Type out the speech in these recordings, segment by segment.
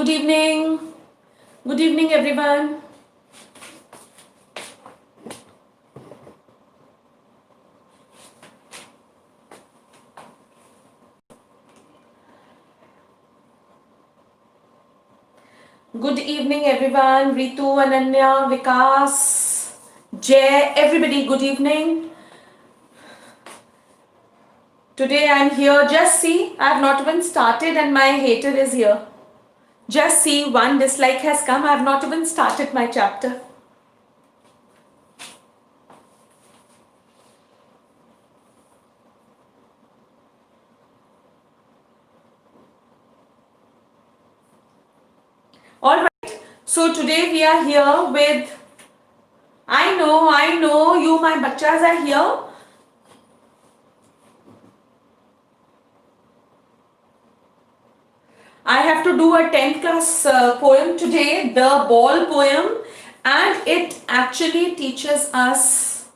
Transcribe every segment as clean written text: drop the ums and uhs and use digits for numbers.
Good evening. Good evening, everyone. Good evening, everyone. Ritu, Ananya, Vikas, Jay, everybody, good evening. Today I'm here. Just see, I have not even started and my hater is here. Just see, one dislike has come. I have not even started my chapter. Alright, so today we are here with, I know, you my bachas are here. I have to do a 10th class poem today, the ball poem, and it actually teaches us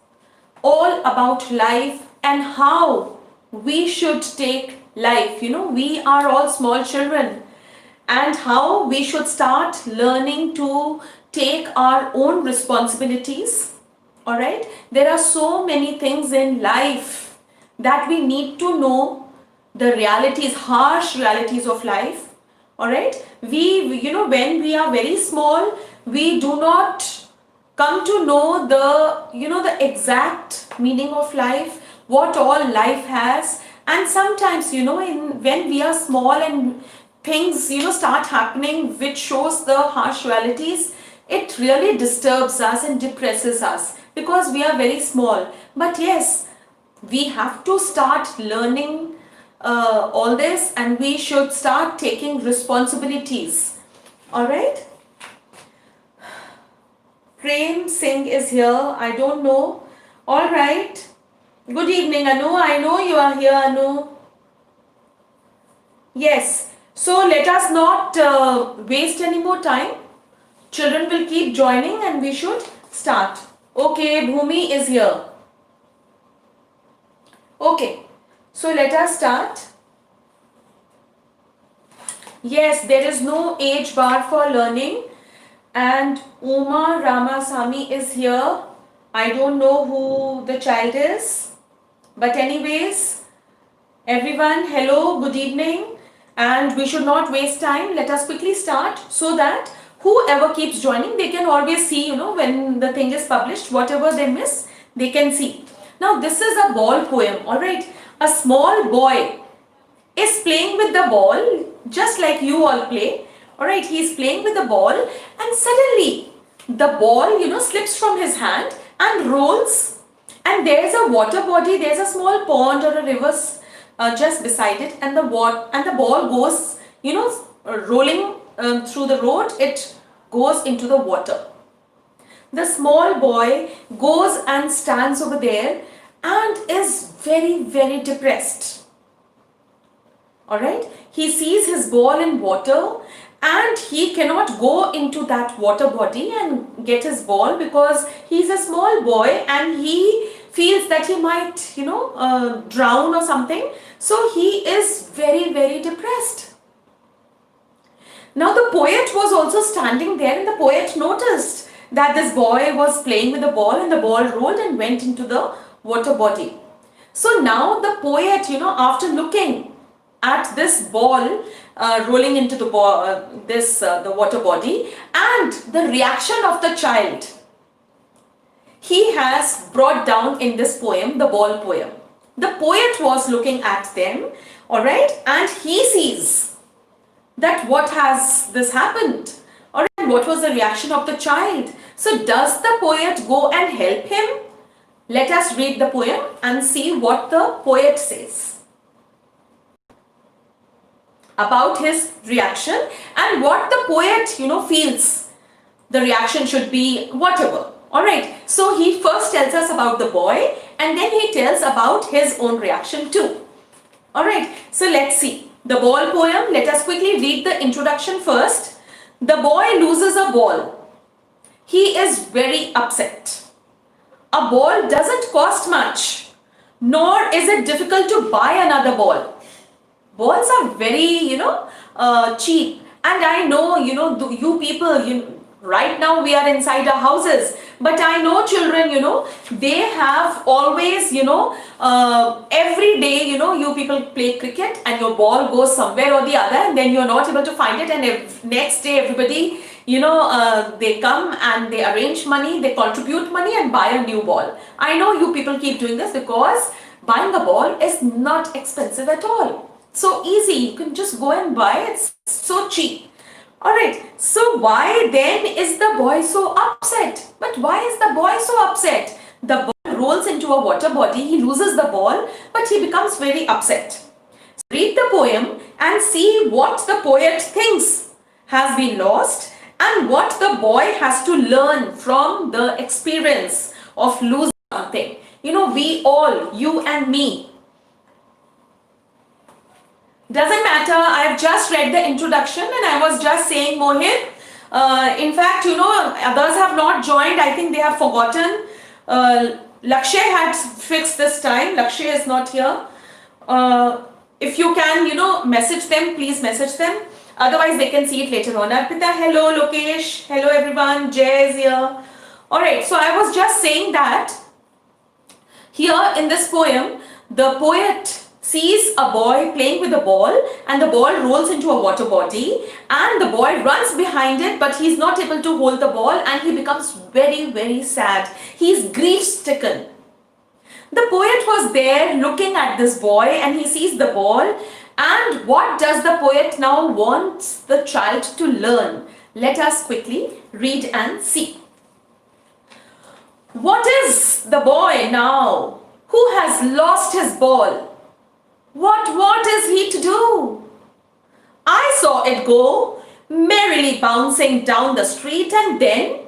all about life and how we should take life. You know, we are all small children, and how we should start learning to take our own responsibilities. All right, there are so many things in life that we need to know the realities, harsh realities of life. All right, when we are very small, we do not come to know the exact meaning of life, what all life has. And sometimes, when we are small and things start happening which shows the harsh realities, it really disturbs us and depresses us because we are very small. But yes, we have to start learning all this, and we should start taking responsibilities. All right, Prem Singh is here. I don't know. All right, good evening, Anu. I know you are here, Anu. Yes, so let us not waste any more time. Children will keep joining and we should start. Okay, Bhumi is here. Okay, so let us start. Yes, there is no age bar for learning. And Uma Ramasamy is here. I don't know who the child is. But anyways, everyone, hello, good evening. And we should not waste time. Let us quickly start so that whoever keeps joining, they can always see, when the thing is published, whatever they miss, they can see. Now, this is a ball poem, all right? A small boy is playing with the ball, just like you all play, all right? He's playing with the ball, and suddenly the ball, slips from his hand and rolls, and there's a water body, there's a small pond or a river just beside it, and the ball goes, rolling through the road. It goes into the water. The small boy goes and stands over there and is very, very depressed. All right, he sees his ball in water and he cannot go into that water body and get his ball because he's a small boy and he feels that he might, drown or something. So he is very, very depressed. Now the poet was also standing there, and the poet noticed that this boy was playing with the ball and the ball rolled and went into the water body. So now the poet, after looking at this ball rolling into the the water body and the reaction of the child, he has brought down in this poem, the ball poem. The poet was looking at them, all right, and he sees that what has this happened, all right, what was the reaction of the child. So does the poet go and help him? Let us read the poem and see what the poet says about his reaction and what the poet, feels the reaction should be, whatever. All right, so he first tells us about the boy and then he tells about his own reaction too. All right, so let's see the ball poem. Let us quickly read the introduction first. The boy loses a ball. He is very upset. A ball doesn't cost much, nor is it difficult to buy another ball. Balls are very, cheap And I know, you people, right now we are inside our houses, but I know children, they have always, every day, you people play cricket and your ball goes somewhere or the other, and then you're not able to find it, and next day everybody, they come and they arrange money, they contribute money and buy a new ball. I know you people keep doing this because buying a ball is not expensive at all. So easy, you can just go and buy it, it's so cheap. Alright, so why then is the boy so upset? But why is the boy so upset? The ball rolls into a water body, he loses the ball, but he becomes very upset. So read the poem and see what the poet thinks has been lost and what the boy has to learn from the experience of losing something. We all, you and me, doesn't matter, I've just read the introduction and I was just saying, Mohit, in fact, others have not joined, I think they have forgotten. Lakshay had fixed this time, Lakshay is not here. If you can, message them, please message them. Otherwise, they can see it later on. Arpita, hello, Lokesh, hello everyone, Jay is here. Alright, so I was just saying that here in this poem, the poet sees a boy playing with a ball and the ball rolls into a water body and the boy runs behind it, but he's not able to hold the ball and he becomes very, very sad. He's grief-stricken. The poet was there looking at this boy and he sees the ball, and what does the poet now want the child to learn? Let us quickly read and see. What is the boy now who has lost his ball? What is he to do? I saw it go merrily bouncing down the street and then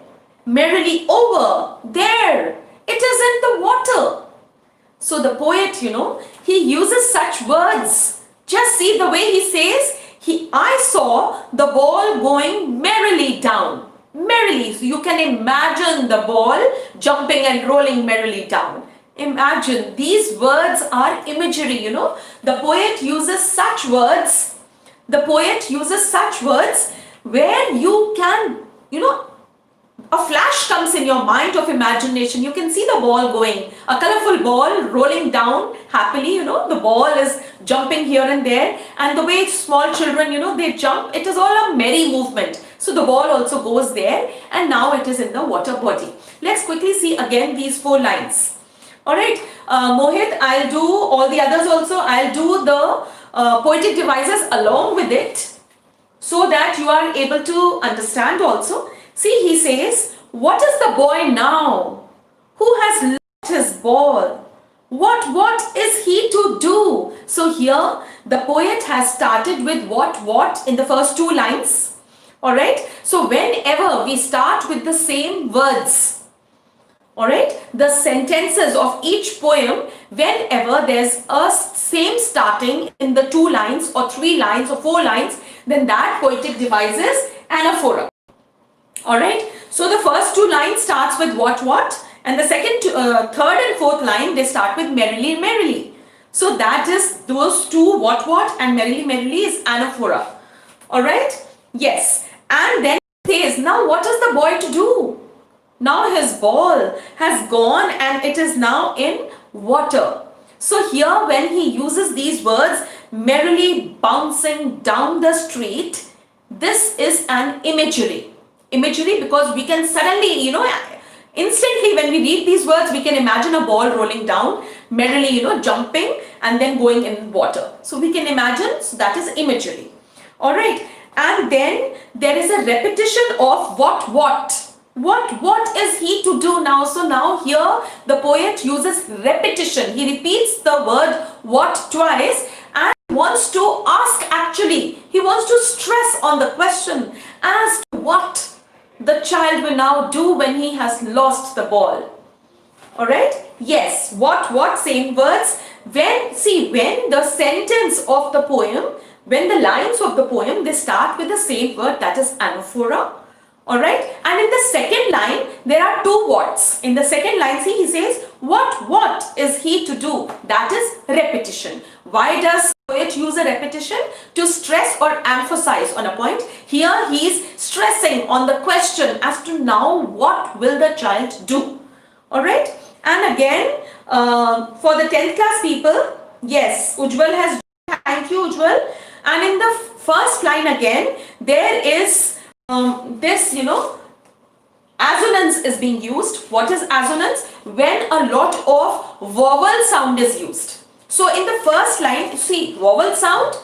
merrily over there. It is in the water. So the poet, he uses such words. Just see the way he says, I saw the ball going merrily down. Merrily. So you can imagine the ball jumping and rolling merrily down. Imagine, these words are imagery, The poet uses such words. The poet uses such words where you can, a flash comes in your mind of imagination. You can see the ball going, a colorful ball rolling down happily, the ball is jumping here and there. And the way small children, they jump, it is all a merry movement. So the ball also goes there and now it is in the water body. Let's quickly see again these 4 lines. Alright, Mohit, I'll do all the others also. I'll do the poetic devices along with it so that you are able to understand also. See, he says, what is the boy now who has lost his ball? What is he to do? So here the poet has started with what in the first 2 lines. Alright, so whenever we start with the same words, alright, the sentences of each poem, whenever there's a same starting in the 2 lines or 3 lines or 4 lines, then that poetic device is anaphora. Alright, so the first 2 lines starts with what, and the second, third and fourth line, they start with merrily, merrily. So that is those 2 what and merrily, merrily is anaphora. Alright, yes, and then he says, now what is the boy to do? Now his ball has gone and it is now in water. So here when he uses these words, merrily bouncing down the street, this is an imagery. Imagery because we can suddenly, instantly when we read these words, we can imagine a ball rolling down, merrily, jumping and then going in water. So we can imagine, so that is imagery. Alright, and then there is a repetition of what. What is he to do now? So now here the poet uses repetition. He repeats the word what twice and wants to ask actually. He wants to stress on the question as to what the child will now do when he has lost the ball. Alright? Yes, what, same words. When the sentence of the poem, when the lines of the poem, they start with the same word, that is anaphora. Alright, and in the second line, there are 2 whats. In the second line, see, he says, what is he to do? That is repetition. Why does poet use a repetition to stress or emphasize on a point. Here he is stressing on the question as to now what will the child do. Alright. And again, for the 10th class people, yes, Ujjwal has, thank you Ujjwal. And in the first line again, there is this, assonance is being used. What is assonance? When a lot of vowel sound is used. So in the first line, see, vowel sound,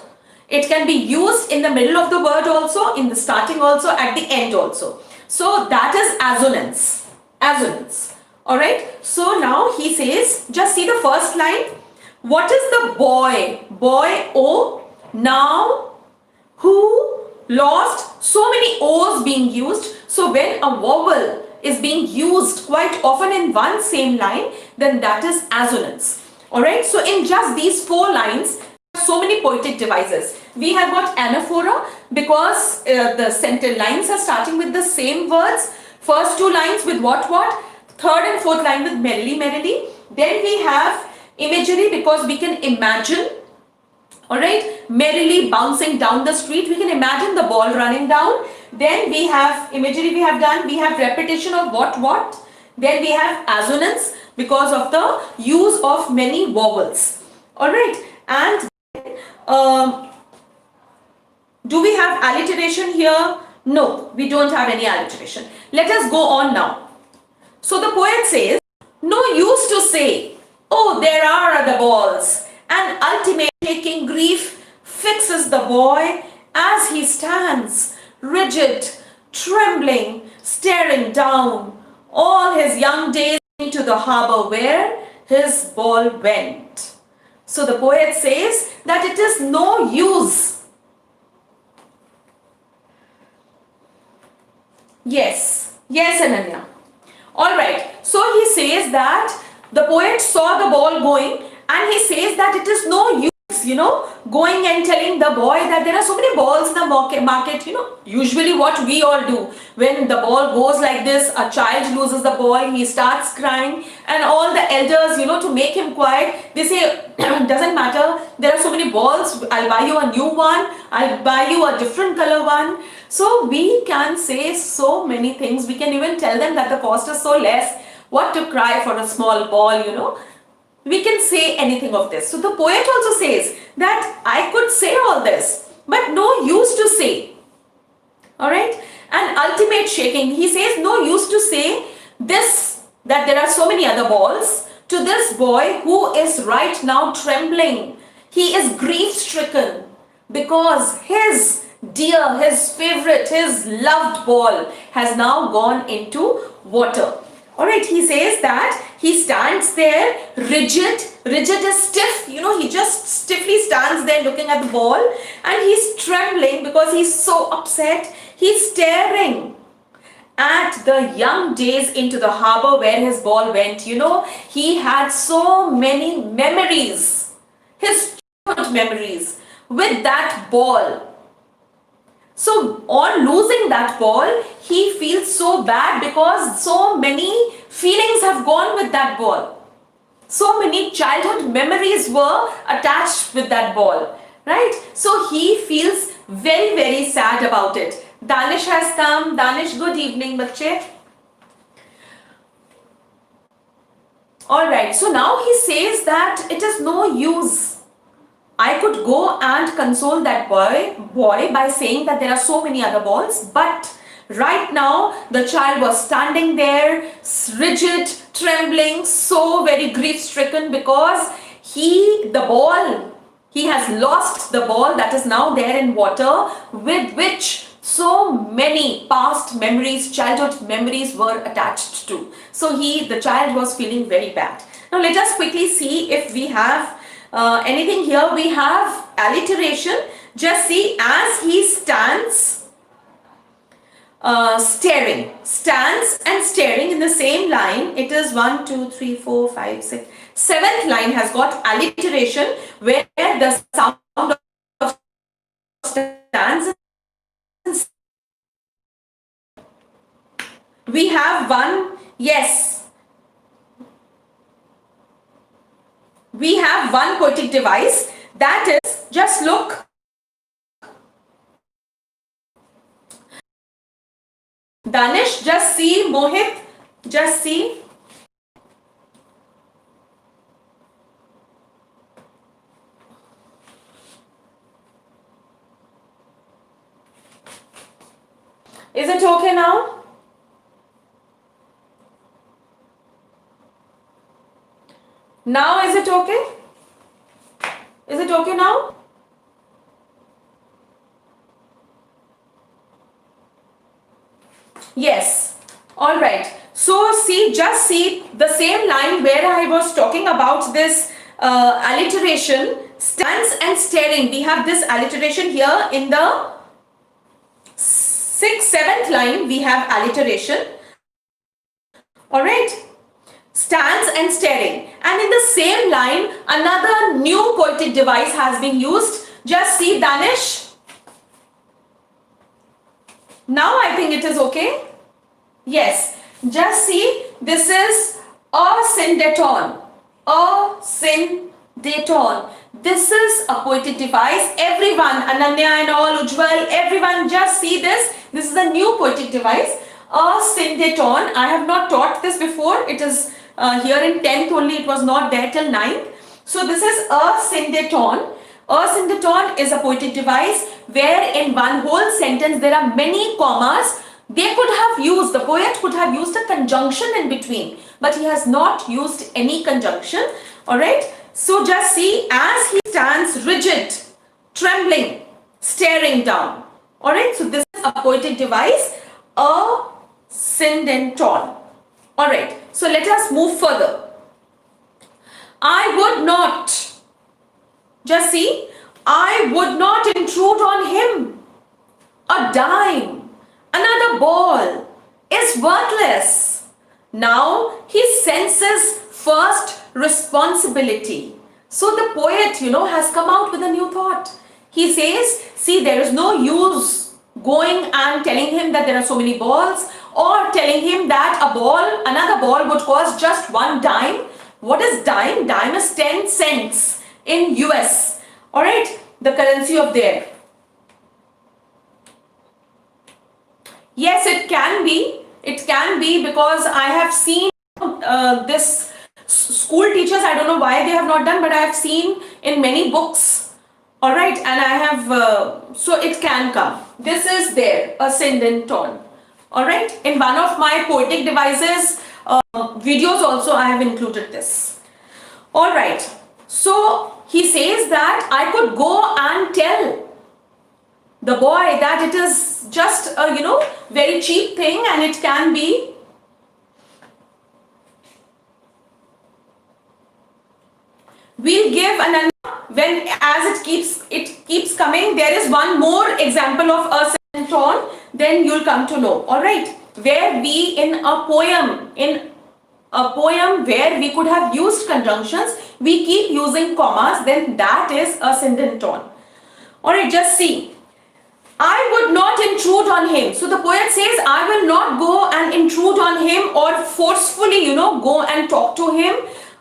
it can be used in the middle of the word also, in the starting also, at the end also. So that is assonance. Assonance. Alright. So now he says, just see the first line. What is the boy? Boy, O, now, who, lost, so many O's being used. So when a vowel is being used quite often in one same line, then that is assonance. Alright, so in just these 4 lines, so many poetic devices. We have got anaphora because the center lines are starting with the same words. First 2 lines with what? Third and fourth line with merrily, merrily. Then we have imagery because we can imagine. Alright, merrily bouncing down the street. We can imagine the ball running down. Then we have imagery we have done. We have repetition of what. Then we have assonance because of the use of many vowels. Alright, and do we have alliteration here? No, we don't have any alliteration. Let us go on now. So the poet says, no use to say, oh, there are other balls, and ultimate taking grief fixes the boy as he stands, rigid, trembling, staring down all his young days into the harbor where his ball went. So the poet says that it is no use. Yes, Ananya. Alright, so he says that the poet saw the ball going and he says that it is no use, going and telling the boy that there are so many balls in the market, usually what we all do. When the ball goes like this, a child loses the ball, he starts crying and all the elders, to make him quiet, they say, doesn't matter, there are so many balls, I'll buy you a new one, I'll buy you a different color one. So we can say so many things. We can even tell them that the cost is so less, what to cry for a small ball, We can say anything of this. So the poet also says that I could say all this, but no use to say. Alright? And ultimate shaking. He says no use to say this, that there are so many other balls, to this boy who is right now trembling. He is grief stricken because his dear, his favorite, his loved ball has now gone into water. Alright, he says that he stands there rigid is stiff, he just stiffly stands there looking at the ball and he's trembling because he's so upset. He's staring at the young days into the harbor where his ball went. He had so many memories, his childhood memories with that ball. So on losing that ball, he feels so bad because so many feelings have gone with that ball. So many childhood memories were attached with that ball, right? So he feels very, very sad about it. Danish has come. Danish, good evening, bachche. Alright, so now he says that it is no use. I could go and console that boy by saying that there are so many other balls, but right now the child was standing there, rigid, trembling, so very grief-stricken because he has lost the ball that is now there in water, with which so many past memories, childhood memories were attached to. So the child was feeling very bad. Now let us quickly see if we have anything here. We have alliteration. Just see, as he stands, stands and staring in the same line. It is 1, 2, 3, 4, 5, 6. 7th line has got alliteration where the sound of stands. We have one, yes. We have one poetic device, that is Just look. Danish, just see. Mohit, just see. Is it okay now? Now is it okay? Is it okay now? Yes. All right. So see, just see the same line where I was talking about this alliteration, stands and staring. We have this alliteration here in the 6th, 7th line. We have alliteration. All right. Stands and staring. And in the same line, another new poetic device has been used. Just see, Danish. Now I think it is okay. Yes. Just see, this is a syndeton. A syndeton. This is a poetic device. Everyone, Ananya and all, Ujjwal, everyone, just see this. This is a new poetic device. A syndeton. I have not taught this before. It is here in 10th only. It was not there till 9th. So this is a syndeton. A syndeton is a poetic device where in one whole sentence there are many commas. They could have used, the poet could have used a conjunction in between, but he has not used any conjunction. Alright, so just see, as he stands rigid, trembling, staring down. Alright, so this is a poetic device, a syndeton. Alright, so let us move further. I would not, just see, I would not intrude on him. A dime, another ball is worthless. Now he senses first responsibility. So the poet, has come out with a new thought. He says, see, there is no use going and telling him that there are so many balls, or telling him that another ball would cost just 1 dime. What is dime? Dime is 10 cents in US. Alright, the currency of there. Yes, it can be. It can be, because I have seen this school teachers, I don't know why they have not done, but I have seen in many books. Alright, and I have, so it can come. This is there, a syndeton. Alright, in one of my poetic devices videos also I have included this. Alright, so he says that I could go and tell the boy that it is just a very cheap thing, and it can be we'll give an when as it keeps coming. There is one more example of a syndeton, then you'll come to know. All right, where we in a poem where we could have used conjunctions, we keep using commas, then that is a syndeton. All right, just see. I would not intrude on him. So the poet says, I will not go and intrude on him or forcefully, go and talk to him.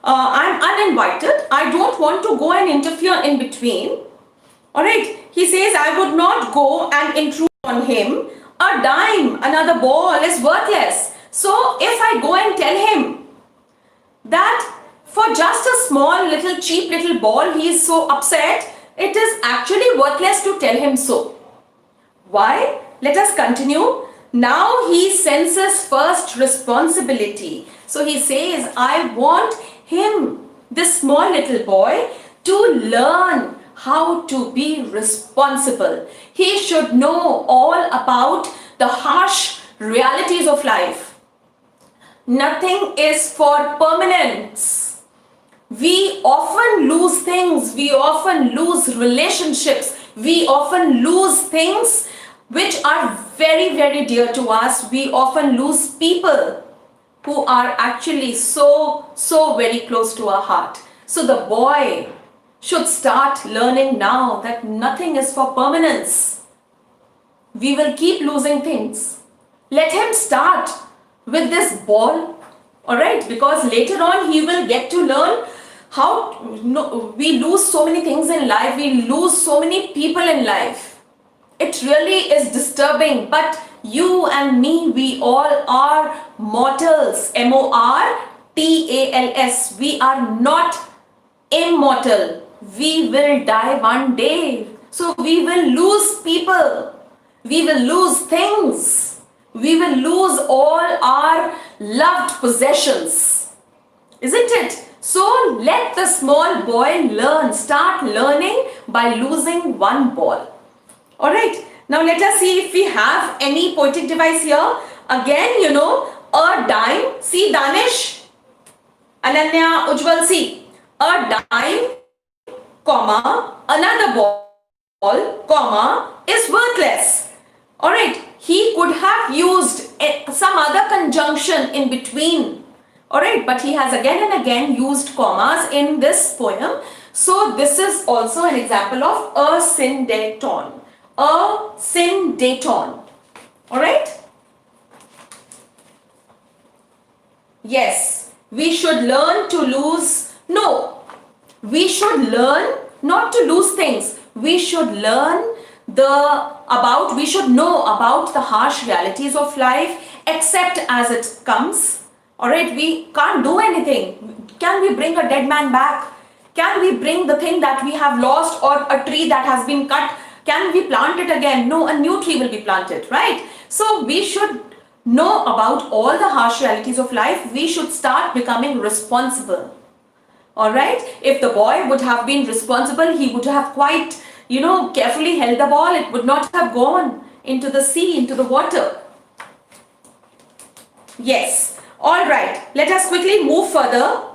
I'm uninvited. I don't want to go and interfere in between. Alright. He says, I would not go and intrude on him. A dime, another ball is worthless. So if I go and tell him that for just a small little cheap little ball he is so upset, it is actually worthless to tell him so. Why? Let us continue. Now he senses first responsibility. So he says, I want him, this small little boy, to learn how to be responsible. He should know all about the harsh realities of life. Nothing is for permanence. We often lose things. We often lose relationships. We often lose things which are very, very dear to us. We often lose people who are actually so very close to our heart. So the boy should start learning now that nothing is for permanence. We will keep losing things. Let him start with this ball, alright? Because later on he will get to learn How no, we lose so many things in life, we lose so many people in life. It really is disturbing, but you and me, we all are mortals. mortals. We are not immortal. We will die one day. So we will lose people. We will lose things. We will lose all our loved possessions. Isn't it? So let the small boy learn. Start learning by losing one ball. Alright. Now let us see if we have any poetic device here. Again, a dime. See, Danish, Ananya, Ujjwal, see. A dime, comma, another ball, comma, is worthless. Alright. He could have used some other conjunction in between. Alright, but he has again and again used commas in this poem. So this is also an example of a syndeton. A syndeton. Alright? Yes, we should learn to lose. No, we should learn not to lose things. We should learn we should know about the harsh realities of life, accept as it comes. Alright, we can't do anything. Can we bring a dead man back? Can we bring the thing that we have lost, or a tree that has been cut? Can we plant it again? No, a new tree will be planted, right? So we should know about all the harsh realities of life. We should start becoming responsible. Alright, if the boy would have been responsible, he would have quite, carefully held the ball. It would not have gone into the sea, into the water. Yes. Alright, let us quickly move further.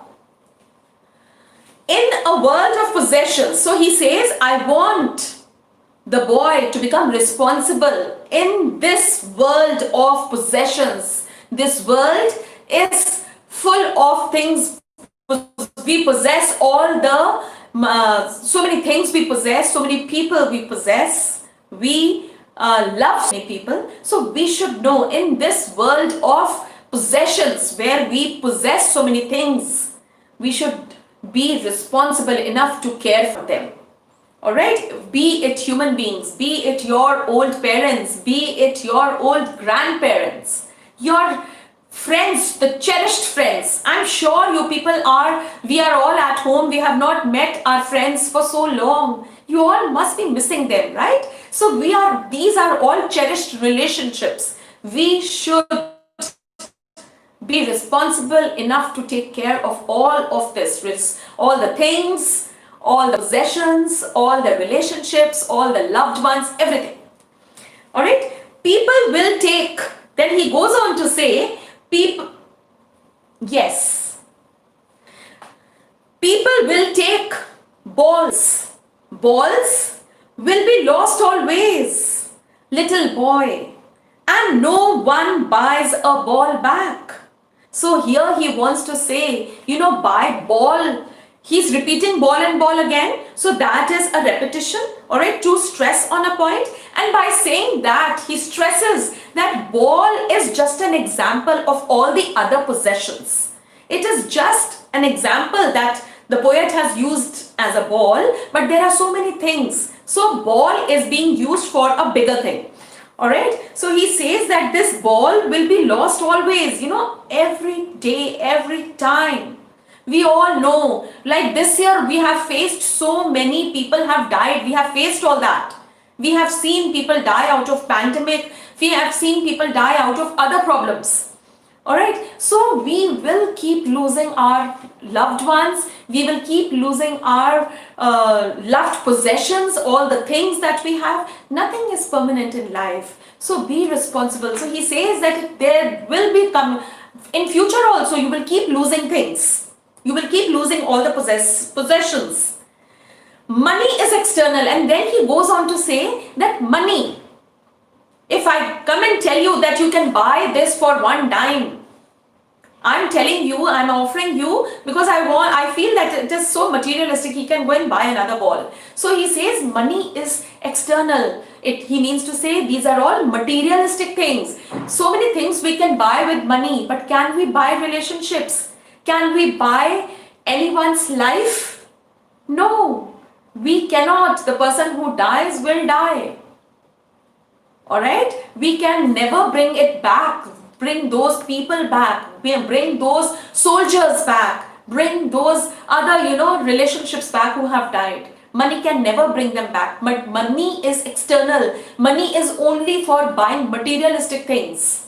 In a world of possessions, so he says, I want the boy to become responsible in this world of possessions. This world is full of things. We possess all the so many things we possess, so many people we possess. We love so many people. So we should know, in this world of possessions where we possess so many things, we should be responsible enough to care for them. Alright, be it human beings, be it your old parents, be it your old grandparents, your friends, the cherished friends. I'm sure you people we are all at home, we have not met our friends for so long. You all must be missing them, right? So these are all cherished relationships. We should be responsible enough to take care of all of this, all the things, all the possessions, all the relationships, all the loved ones, everything. Alright? People will take, then he goes on to say, yes, people will take balls. Balls will be lost always, little boy, and no one buys a ball back. So here he wants to say, buy ball. He's repeating ball and ball again. So that is a repetition, alright, to stress on a point. And by saying that, he stresses that ball is just an example of all the other possessions. It is just an example that the poet has used as a ball, but there are so many things. So ball is being used for a bigger thing. Alright, so he says that this ball will be lost always, every day, every time. We all know, like this year we have faced so many people have died. We have faced all that. We have seen people die out of pandemic. We have seen people die out of other problems. Alright, so we will keep losing our loved ones. We will keep losing our loved possessions, all the things that we have. Nothing is permanent in life. So be responsible. So he says that there will be in future also you will keep losing things. You will keep losing all the possessions. Money is external, and then he goes on to say that money, if I come and tell you that you can buy this for one dime, I'm telling you, I'm offering you because I feel that it is so materialistic, he can go and buy another ball. So he says money is external. He means to say these are all materialistic things. So many things we can buy with money, but can we buy relationships? Can we buy anyone's life? No, we cannot. The person who dies will die. Alright? We can never bring it back, bring those people back, bring those soldiers back, bring those other, relationships back who have died. Money can never bring them back, but money is external. Money is only for buying materialistic things.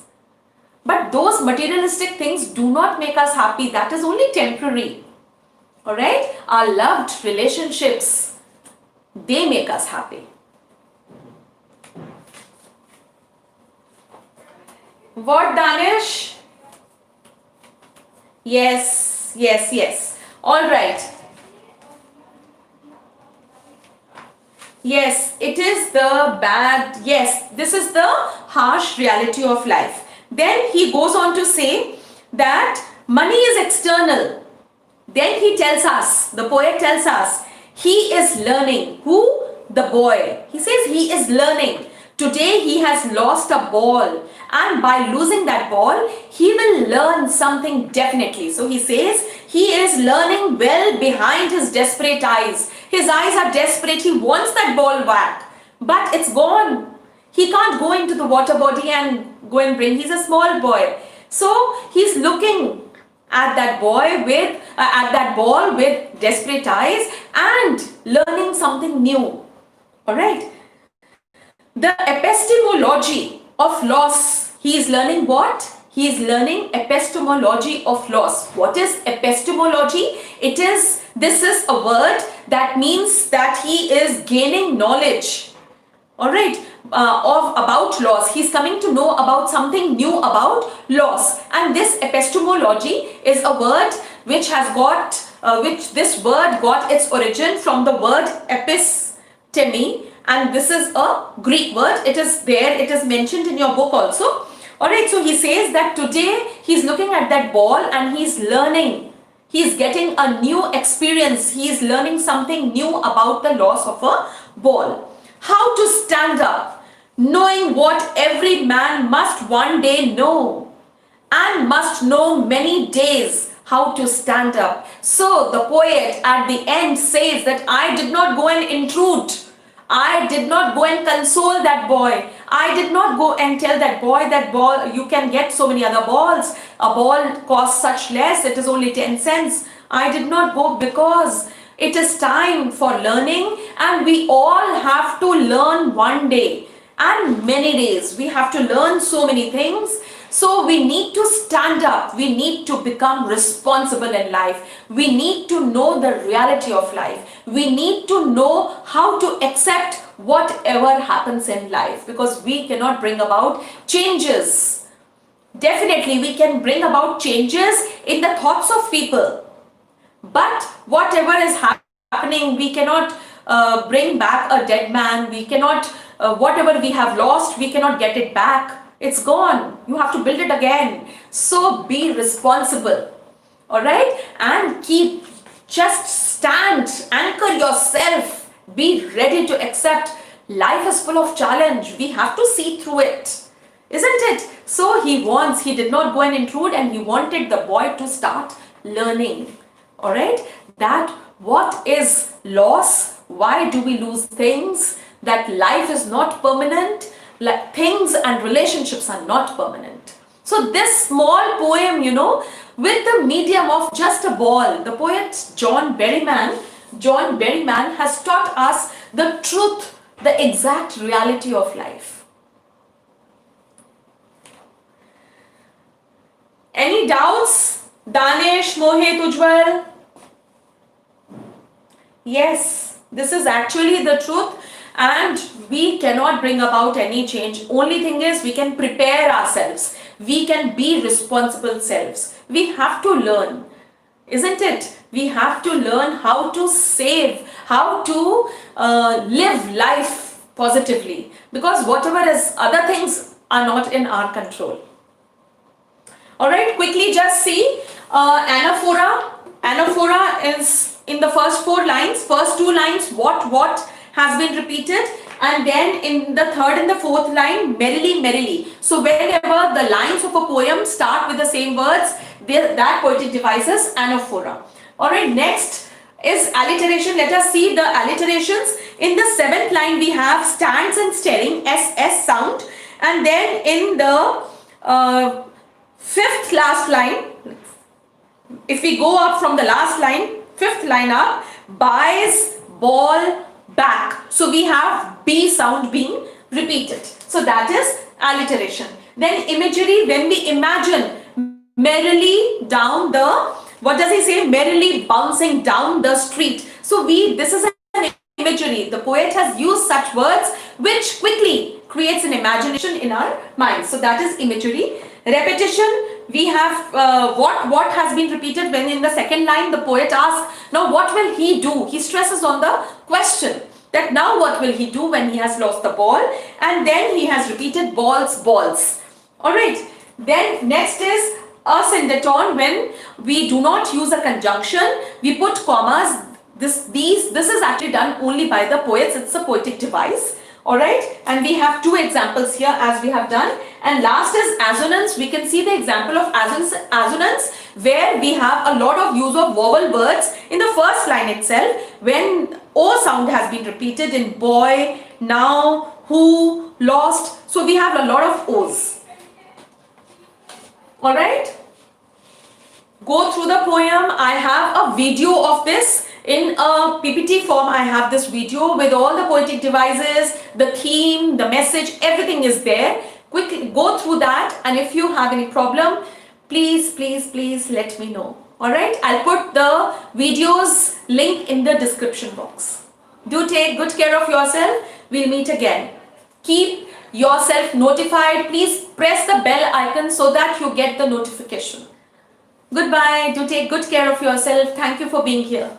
But those materialistic things do not make us happy. That is only temporary. Alright? Our loved relationships, they make us happy. What, Danish? Yes, yes, yes. Alright. Yes, it is the bad, yes, this is the harsh reality of life. Then he goes on to say that money is external. Then he tells us, the poet tells us, he is learning. Who? The boy. He says he is learning. Today he has lost a ball, and by losing that ball, he will learn something definitely. So he says he is learning well behind his desperate eyes. His eyes are desperate. He wants that ball back, but it's gone. He can't go into the water body and go and bring. He's a small boy. So he's looking at that boy with, at that ball with desperate eyes and learning something new. All right. The epistemology of loss, he is learning what? He is learning epistemology of loss. What is epistemology? This is a word that means that he is gaining knowledge, all right, about loss. He's coming to know about something new about loss. And this epistemology is a word which has got, this word got its origin from the word episteme. And this is a Greek word. It is there. It is mentioned in your book also. Alright, so he says that today he's looking at that ball and he's learning. He's getting a new experience. He's learning something new about the loss of a ball. How to stand up, knowing what every man must one day know and must know many days how to stand up. So the poet at the end says that I did not go and intrude. I did not go and console that boy. I did not go and tell that boy that ball, you can get so many other balls. A ball costs such less, it is only 10 cents. I did not go because it is time for learning, and we all have to learn one day and many days. We have to learn so many things. So we need to stand up. We need to become responsible in life. We need to know the reality of life. We need to know how to accept whatever happens in life, because we cannot bring about changes. Definitely we can bring about changes in the thoughts of people. But whatever is happening, we cannot bring back a dead man. We cannot, whatever we have lost, we cannot get it back. It's gone. You have to build it again. So be responsible. All right? And just stand, anchor yourself. Be ready to accept. Life is full of challenge. We have to see through it. Isn't it? So he did not go and intrude, and he wanted the boy to start learning. All right? That what is loss? Why do we lose things? That life is not permanent. Like things and relationships are not permanent. So this small poem, with the medium of just a ball, the poet John Berryman has taught us the truth, the exact reality of life. Any doubts? Danish, Mohit, Ujjwal? Yes, this is actually the truth. And we cannot bring about any change. Only thing is we can prepare ourselves. We can be responsible selves. We have to learn, isn't it? We have to learn how to save, how to live life positively. Because whatever is, other things are not in our control. Alright, quickly just see anaphora. Anaphora is in the first 4 lines, first 2 lines, what has been repeated, and then in the 3rd and the 4th line, merrily, merrily. So whenever the lines of a poem start with the same words, that poetic device is anaphora. Alright, next is alliteration. Let us see the alliterations. In the 7th line we have stands and staring, SS sound, and then in the 5th last line, if we go up from the last line, 5th line up, buys, ball, back. So we have B sound being repeated. So that is alliteration. Then imagery, when we imagine merrily down the, what does he say? Merrily bouncing down the street. So this is an imagery. The poet has used such words which quickly creates an imagination in our minds. So that is imagery. Repetition, we have what has been repeated when in the 2nd line the poet asks, now what will he do? He stresses on the question that now what will he do when he has lost the ball, and then he has repeated balls, balls. Alright, then next is a syndeton. When we do not use a conjunction, we put commas. This is actually done only by the poets. It's a poetic device. Alright, and we have 2 examples here as we have done. And last is assonance. We can see the example of assonance where we have a lot of use of vowel words in the 1st line itself, when O sound has been repeated in boy, now, who, lost. So we have a lot of O's. Alright, go through the poem. I have a video of this. In a PPT form, I have this video with all the poetic devices, the theme, the message, everything is there. Quickly go through that, and if you have any problem, please let me know. Alright, I'll put the videos link in the description box. Do take good care of yourself. We'll meet again. Keep yourself notified. Please press the bell icon so that you get the notification. Goodbye. Do take good care of yourself. Thank you for being here.